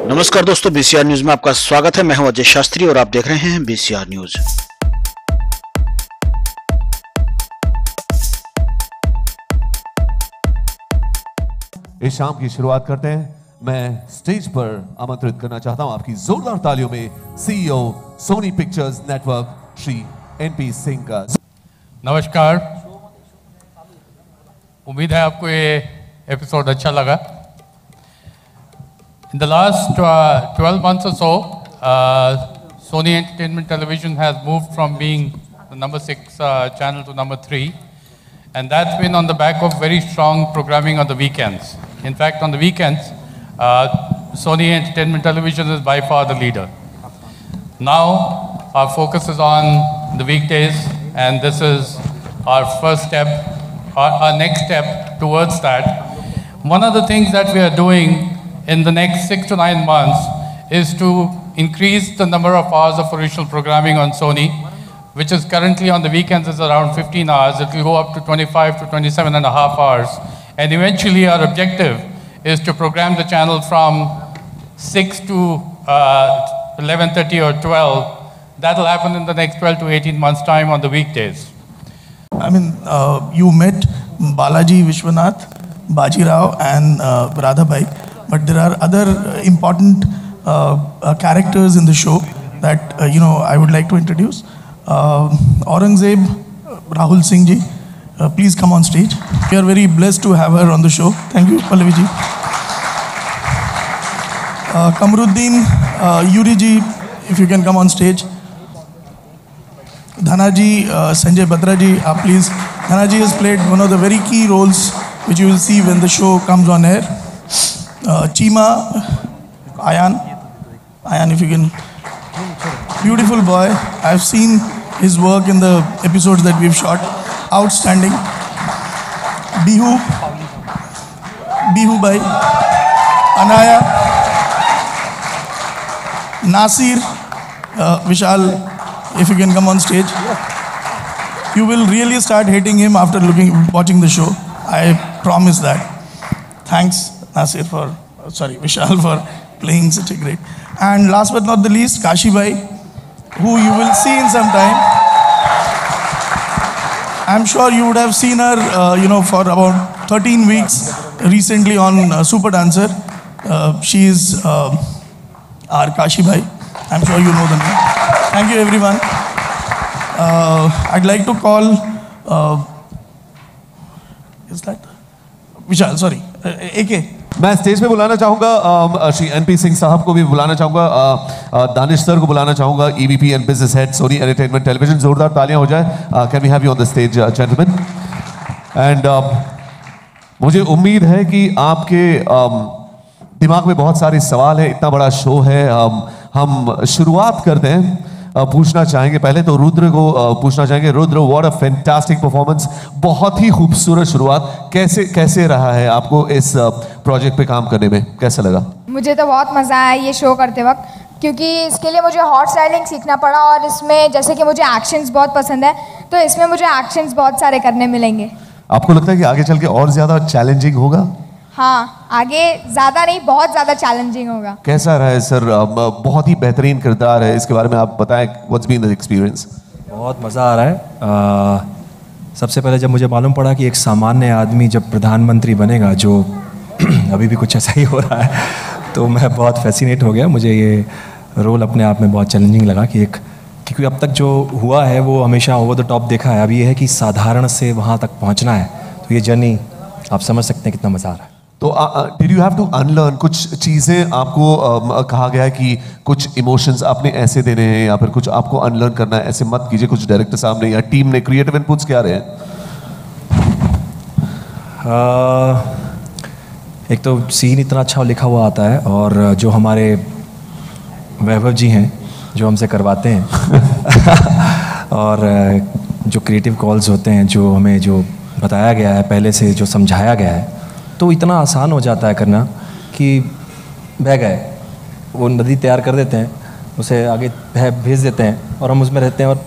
नमस्कार दोस्तों, BCR news में आपका स्वागत है। मैं हूं अजय शास्त्री और आप देख रहे हैं बीसीआर न्यूज। इस शाम की शुरुआत करते हैं। मैं स्टेज पर आमंत्रित करना चाहता हूं आपकी जोरदार तालियों में CEO Sony Pictures Network Shri NP Singh का। नमस्कार, उम्मीद है आपको ये एपिसोड अच्छा लगा। In the last 12 months or so, Sony Entertainment Television has moved from being the number 6 channel to number 3, and that's been on the back of very strong programming on the weekends. In fact, on the weekends, Sony Entertainment Television is by far the leader. Now, our focus is on the weekdays, and this is our first step, our next step towards that. One of the things that we are doing in the next 6 to 9 months is to increase the number of hours of original programming on Sony, which is currently on the weekends is around 15 hours. It will go up to 25 to 27 and a half hours. And eventually our objective is to program the channel from 6 to 11:30 or 12. That will happen in the next 12 to 18 months time on the weekdays. I mean, you met Balaji Vishwanath, Baji Rao and Radhabai. But there are other important characters in the show that I would like to introduce. Aurangzeb, Rahul Singh ji, please come on stage. We are very blessed to have her on the show. Thank you, Pallavi ji. Kamruddin, Yuri ji, if you can come on stage. Dhanaji, Sanjay Batra ji, please. Dhanaji has played one of the very key roles which you will see when the show comes on air. Chima, Ayan, if you can, beautiful boy. I've seen his work in the episodes that we've shot. Outstanding. Bihu bhai, Anaya, Nasir, Vishal, if you can come on stage. You will really start hating him after watching the show. I promise that. Thanks, Nasir, Vishal, for playing such a great. And last but not the least, Kashi Bhai, who you will see in some time. I'm sure you would have seen her, for about 13 weeks recently on Super Dancer. She is our Kashi Bhai. I'm sure you know the name. Thank you, everyone. I'd like to call, is that Vishal? Sorry, AK. मैं stage पे बुलाना चाहूंगा Shri NP Singh साहब को भी बुलाना चाहूंगा, Danish sir को बुलाना चाहूंगा, EVP and business head Sony Entertainment Television. जोरदार तालियां हो जाए। Can we have you on the stage gentleman? And मुझे उम्मीद है कि आपके दिमाग में बहुत सारे सवाल हैं। इतना बड़ा शो है। हम शुरुआत करते हैं। पूछना चाहेंगे पहले तो रुद्र को पूछना चाहेंगे। Rudra, what a fantastic performance, बहुत ही खूबसूरत शुरुआत। कैसे रहा है आपको इस प्रोजेक्ट पे काम करने में, कैसा लगा? मुझे तो बहुत मज़ा आया ये शो करते वक्त, क्योंकि इसके लिए मुझे हॉट स्टाइलिंग सीखना पड़ा। और इसमें जैसे कि मुझे एक्शंस बहुत पसंद है, तो इसमें मुझे एक्शंस बहुत सारे करने मिलेंगे। आपको लगता है कि आगे चल के और ज़्यादा चैलेंजिंग होगा? हाँ, आगे ज़्यादा नहीं, बहुत ज़्यादा चैलेंजिंग होगा। कैसा रहा है सर? बहुत ही बेहतरीन किरदार है, इसके बारे में आप बताएं। What's been the experience? बहुत मज़ा आ रहा है। सबसे पहले जब मुझे मालूम पड़ा कि एक सामान्य आदमी जब प्रधानमंत्री बनेगा, जो अभी भी कुछ ऐसा ही हो रहा है, तो मैं बहुत फैसिनेट हो गया। मुझे ये रोल अपने आप में बहुत चैलेंजिंग लगा कि क्योंकि अब तक जो हुआ है वो हमेशा ओवर द टॉप देखा है। अब ये है कि साधारण से वहाँ तक पहुँचना है, तो ये जर्नी आप समझ सकते हैं कितना मज़ा आ रहा है। तो did you have to unlearn कुछ चीज़ें? आपको कहा गया है कि कुछ इमोशंस आपने ऐसे देने हैं या फिर कुछ आपको अनलर्न करना है, ऐसे मत कीजिए। कुछ डायरेक्टर साहब ने या टीम ने क्रिएटिव इनपुट्स क्या रहे हैं? एक तो सीन इतना अच्छा लिखा हुआ आता है, और जो हमारे वैभव जी हैं जो हमसे करवाते हैं और जो क्रिएटिव कॉल्स होते हैं, जो हमें जो बताया गया है पहले से, जो समझाया गया है, तो इतना आसान हो जाता है करना कि बह गए, वो नदी तैयार कर देते हैं, उसे आगे भेज देते हैं और हम उसमें रहते हैं और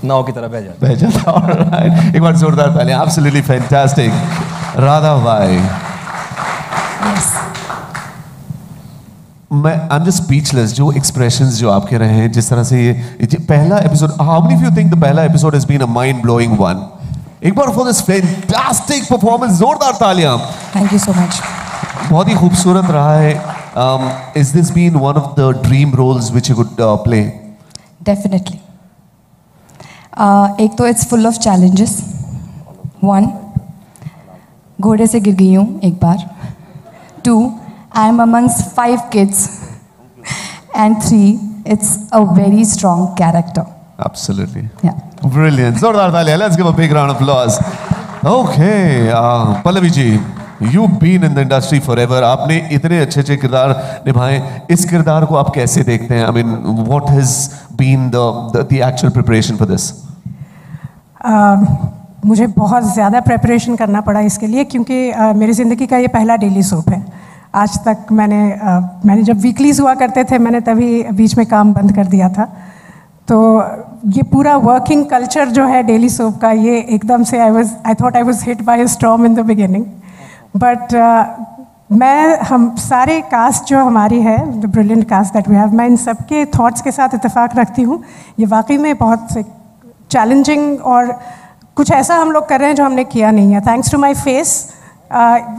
नाव की तरह बह जाता। एक बार जोरदार ताली। Absolutely fantastic. राधा भाई, मैं आई एम जस्ट स्पीचलेस, जो एक्सप्रेशंस जो आपके रहे हैं, जिस तरह से ये पहला episode, how many of you think the पहला episode has been a mind blowing one? एक बार फॉर दिस फैंटास्टिक परफॉर्मेंस, जोरदार तालियां। Thank you so much. बहुत ही खूबसूरत रहा है। Is this been one of the dream roles which you could play? Definitely. एक तो इट्स फुल ऑफ चैलेंजेस। 1, घोड़े से गिर गई हूँ एक बार। 2, I am amongst 5 kids. And 3, it's a very strong character. Absolutely. Yeah. Brilliant. जोरदार तालियां. Let's give a big round of applause. Okay, Pallavi ji, you've been in the industry forever. आपने इतने अच्छे किरदार निभाए, इस किरदार को आप कैसे देखते हैं? I mean, what has been the actual preparation for this? मुझे बहुत ज़्यादा प्रेपरेशन करना पड़ा इसके लिए, क्योंकि मेरी ज़िंदगी का ये पहला डेली सोप है। आज तक मैंने जब वीकलीज हुआ करते थे, मैंने तभी बीच में काम बंद कर दिया था। तो ये पूरा वर्किंग कल्चर जो है डेली सोप का, ये एकदम से I thought I was hit by a storm in the beginning. But हम सारे कास्ट जो हमारी है, the brilliant cast that we have, मैं इन सबके थॉट्स के साथ इत्तेफाक रखती हूँ। ये वाकई में बहुत चैलेंजिंग और कुछ ऐसा हम लोग कर रहे हैं जो हमने किया नहीं है। थैंक्स टू माई फेस,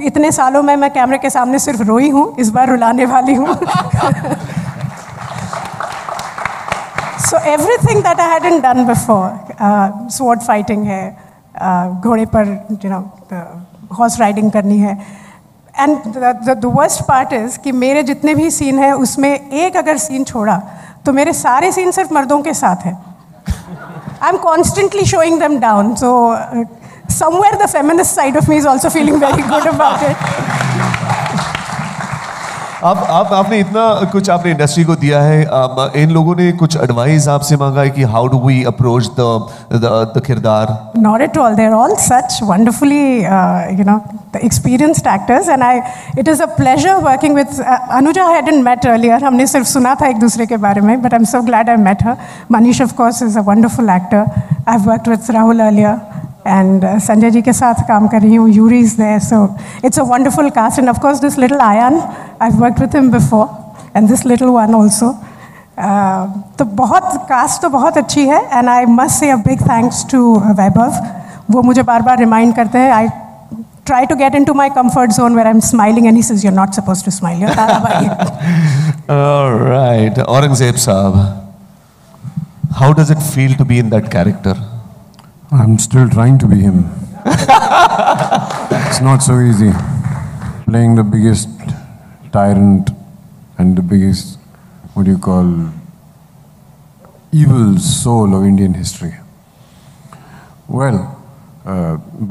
इतने सालों में मैं कैमरे के सामने सिर्फ रोई हूँ, इस बार रुलाने वाली हूँ। So everything that I hadn't done before, sword fighting है, घोड़े पर हॉर्स राइडिंग करनी है। And the worst part is कि मेरे जितने भी सीन हैं उसमें एक अगर सीन छोड़ा तो मेरे सारे सीन सिर्फ मर्दों के साथ हैं। I am constantly showing them down, so somewhere the feminist side of me is also feeling very good about it. आपने इतना कुछ आपने इंडस्ट्री को दिया है, इन लोगों ने कुछ एडवाइस आपसे मांगा है कि how do we approach the किरदार? Not at all. They're all such wonderfully, the experienced actors, and it is a pleasure working with Anuja. I hadn't met earlier. हमने सिर्फ सुना था एक दूसरे के बारे में, but I'm so glad I met her. Manish, of course, is a wonderful actor. I've worked with Rahul earlier. And Sanjay ji के साथ काम कर रही हूँ, Yuri is there, so it's a wonderful cast. And of course this little Ayan, I've worked with him before, and this little one also. तो बहुत cast तो बहुत अच्छी है, and I must say a big thanks to Vaibhav. वो मुझे बार बार remind करते हैं. I try to get into my comfort zone where I'm smiling, and he says you're not supposed to smile. You're Tarabai. All right, Aurangzeb Saab, how does it feel to be in that character? I'm still trying to be him. It's not so easy. Playing the biggest tyrant and the biggest, what do you call, evil soul of Indian history. Well,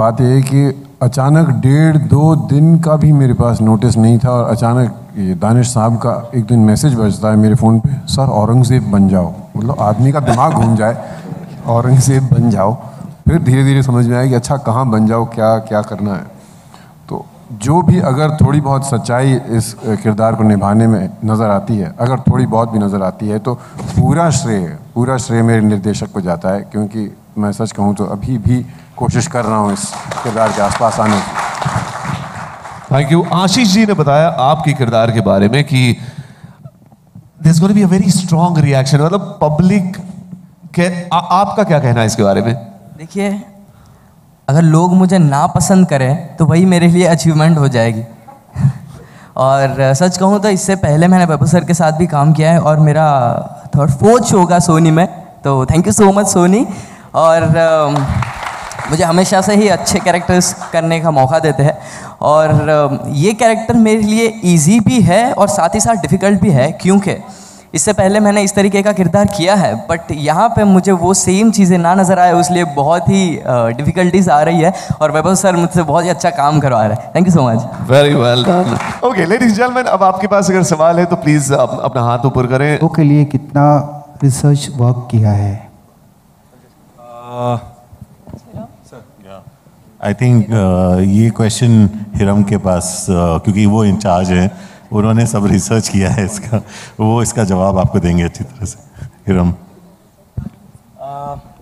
बात ये है कि अचानक 1.5-2 दिन का भी मेरे पास notice नहीं था, और अचानक ये दानिश साहब का एक दिन मैसेज बजता है मेरे फ़ोन पे, सर औरंगज़ेब बन जाओ। मतलब आदमी का दिमाग घूम जाए, औरंगज़ेब बन जाओ। फिर धीरे धीरे समझ में आया कि अच्छा कहाँ बन जाओ, क्या क्या करना है। तो जो भी अगर थोड़ी बहुत सच्चाई इस किरदार को निभाने में नज़र आती है, अगर थोड़ी बहुत भी नज़र आती है, तो पूरा श्रेय मेरे निर्देशक को जाता है, क्योंकि मैं सच कहूँ तो अभी भी कोशिश कर रहा हूँ इस किरदार के आसपास आने की। Thank you. आशीष जी ने बताया आपके किरदार के बारे में कि there is going to be a very strong reaction, मतलब पब्लिक के आपका क्या कहना है इसके बारे में? देखिए, अगर लोग मुझे ना पसंद करें तो वही मेरे लिए अचीवमेंट हो जाएगी। और सच कहूँ तो इससे पहले मैंने वैभव सर के साथ भी काम किया है, और मेरा 4th शो होगा सोनी में, तो thank you so much Sony. और मुझे हमेशा से ही अच्छे कैरेक्टर्स करने का मौका देते हैं, और ये कैरेक्टर मेरे लिए इजी भी है और साथ ही साथ डिफ़िकल्ट भी है, क्योंकि इससे पहले मैंने इस तरीके का किरदार किया है, बट यहाँ पे मुझे वो सेम चीज़ें ना नज़र आए, इसलिए बहुत ही डिफ़िकल्टीज आ रही है, और वैभव सर मुझसे बहुत ही अच्छा काम करवा रहे हैं। Thank you so much. Very well done. Okay ladies gentleman, अब आपके पास अगर सवाल है तो प्लीज़ अपना हाथ ऊपर करें। के लिए कितना रिसर्च वर्क किया है? आई थिंक ये क्वेश्चन हिरम के पास, क्योंकि वो इंचार्ज हैं, उन्होंने सब रिसर्च किया है इसका, वो इसका जवाब आपको देंगे अच्छी तरह से। Hiram.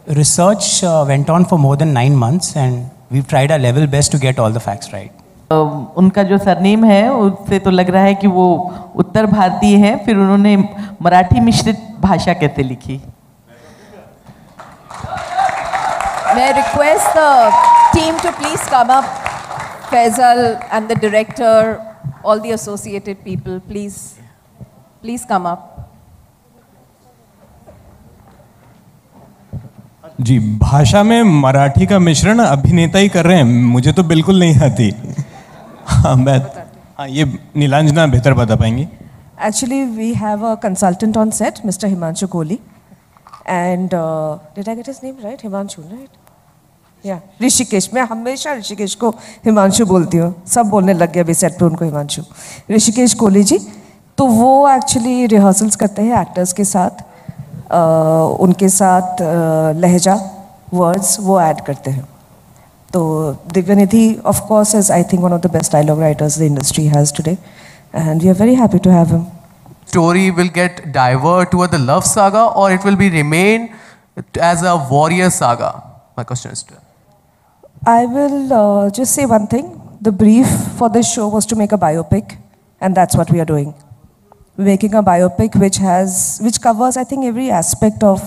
Research went on for more than 9 months, and we've tried our level best to get all the facts right. उनका जो सरनेम है उससे तो लग रहा है कि वो उत्तर भारतीय है, फिर उन्होंने मराठी मिश्रित भाषा कैसे लिखी? May I request the team to please come up, Faisal and the director, all the associated people, please come up. जी, भाषा में मराठी का मिश्रण अभिनेता ही कर रहे हैं, मुझे तो बिल्कुल नहीं आती। हाँ, ये नीलांजना बेहतर बता पाएंगी। Actually, we have a consultant on set, Mr. Himanshu Kohli, and did I get his name right? Himanshu, right? Yeah, Rishikesh. मैं हमेशा ऋषिकेश को हिमांशु बोलती हूँ, सब बोलने लग गया अभी सेट पे उनको हिमांशु। ऋषिकेश कोहली जी, तो वो एक्चुअली रिहर्सल्स करते हैं एक्टर्स के साथ, उनके साथ लहजा वर्ड्स वो ऐड करते हैं। तो Divyanidhi of course is I think one of the best dialogue writers the industry has today, and we are very happy to have him. Story will get divert toward the love saga, or it will be remain as a warrior saga? My question is to I will just say one thing. The brief for this show was to make a biopic, and that's what we are doing. We're making a biopic which covers, I think, every aspect of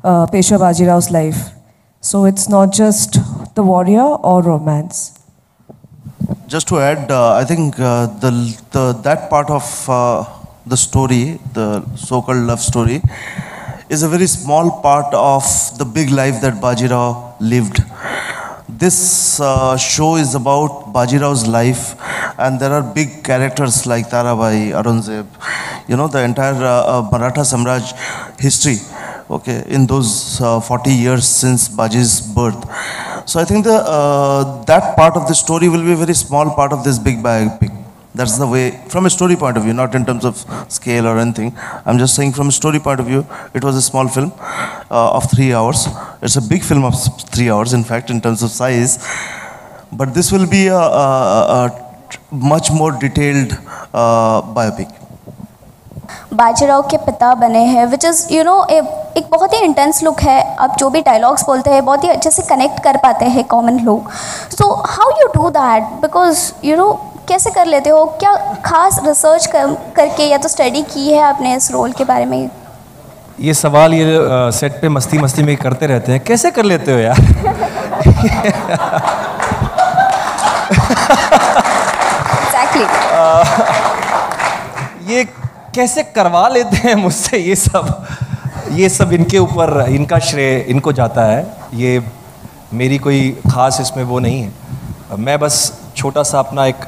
Peshwa Bajirau's life. So it's not just the warrior or romance. Just to add, I think that part of the story, the so-called love story, is a very small part of the big life that Bajirao lived. This show is about Bajirao's life, and there are big characters like Tarabai, Aurangzeb, the entire Maratha Samraj history, okay, in those 40 years since Baji's birth. So I think that part of the story will be a very small part of this big biopic. That's the way, from a story point of view, not in terms of scale or anything. I'm just saying from a story point of view, it was a small film of 3 hours. It's a big film of 3 hours, in fact, in terms of size. But this will be a much more detailed biopic. Bajirao के पिता बने हैं, which is एक बहुत ही intense look है। आप जो भी डायलॉग्स बोलते हैं बहुत ही अच्छे से कनेक्ट कर पाते हैं कॉमन लोग। So how you do that, because कैसे कर लेते हो? क्या खास रिसर्च करके या तो स्टडी की है आपने इस रोल के बारे में? ये सवाल ये सेट पे मस्ती मस्ती में करते रहते हैं, कैसे कर लेते हो यार? Exactly. ये कैसे करवा लेते हैं मुझसे ये सब इनके ऊपर, इनका श्रेय इनको जाता है। ये मेरी कोई खास इसमें वो नहीं है। मैं बस छोटा सा अपना एक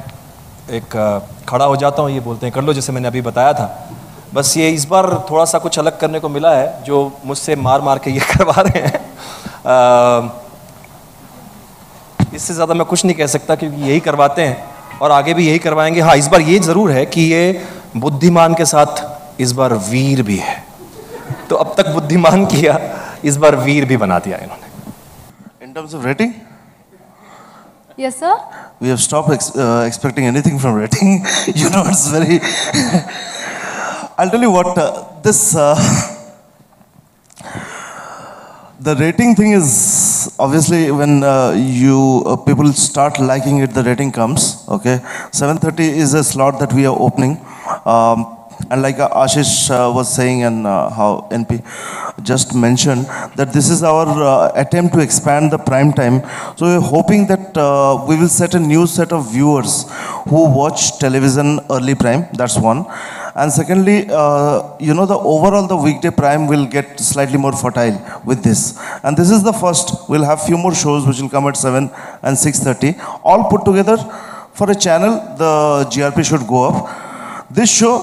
खड़ा हो जाता हूँ, ये बोलते हैं कर लो, जैसे मैंने अभी बताया था। बस ये इस बार थोड़ा सा कुछ अलग करने को मिला है, जो मुझसे मार के ये करवा रहे हैं। इससे ज़्यादा मैं कुछ नहीं कह सकता, क्योंकि यही करवाते हैं और आगे भी यही करवाएंगे। हाँ, इस बार ये ज़रूर है कि ये बुद्धिमान के साथ इस बार वीर भी है। तो अब तक बुद्धिमान किया, इस बार वीर भी बना दिया इन्होंने। In terms of rating? Yes, sir. We have stopped expecting anything from rating. It's very... I'll tell you what, the rating thing is, obviously, when people start liking it, the rating comes, okay? 7:30 is a slot that we are opening. And like Ashish was saying, and how NP just mentioned, that this is our attempt to expand the prime time. So we're hoping that we will set a new set of viewers who watch television early prime. That's one. And secondly, the overall the weekday prime will get slightly more fertile with this. And this is the first. We'll have few more shows which will come at 7 and 6:30. All put together for a channel, the GRP should go up. This show,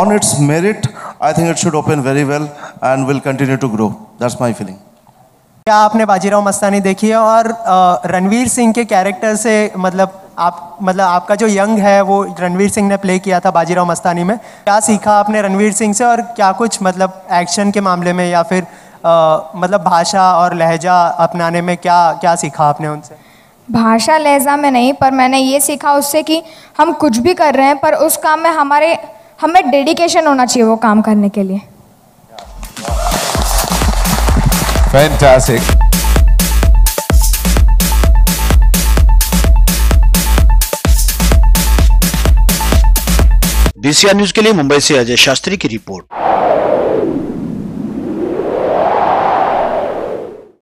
on its merit, I think it should open very well and will continue to grow. That's my feeling. क्या आपने बाजीराव मस्तानी देखी है? और रणवीर सिंह के character से आपका जो young है वो रणवीर सिंह ने प्ले किया था बाजीराव मस्तानी में, क्या सीखा आपने रणवीर सिंह से? और क्या कुछ एक्शन के मामले में या फिर भाषा और लहजा अपनाने में क्या सीखा आपने उनसे? भाषा लहजा में नहीं, पर मैंने ये सीखा उससे कि हम कुछ भी कर रहे हैं पर उस काम में हमें डेडिकेशन होना चाहिए वो काम करने के लिए। Fantastic. बीसीआर न्यूज के लिए मुंबई से अजय शास्त्री की रिपोर्ट।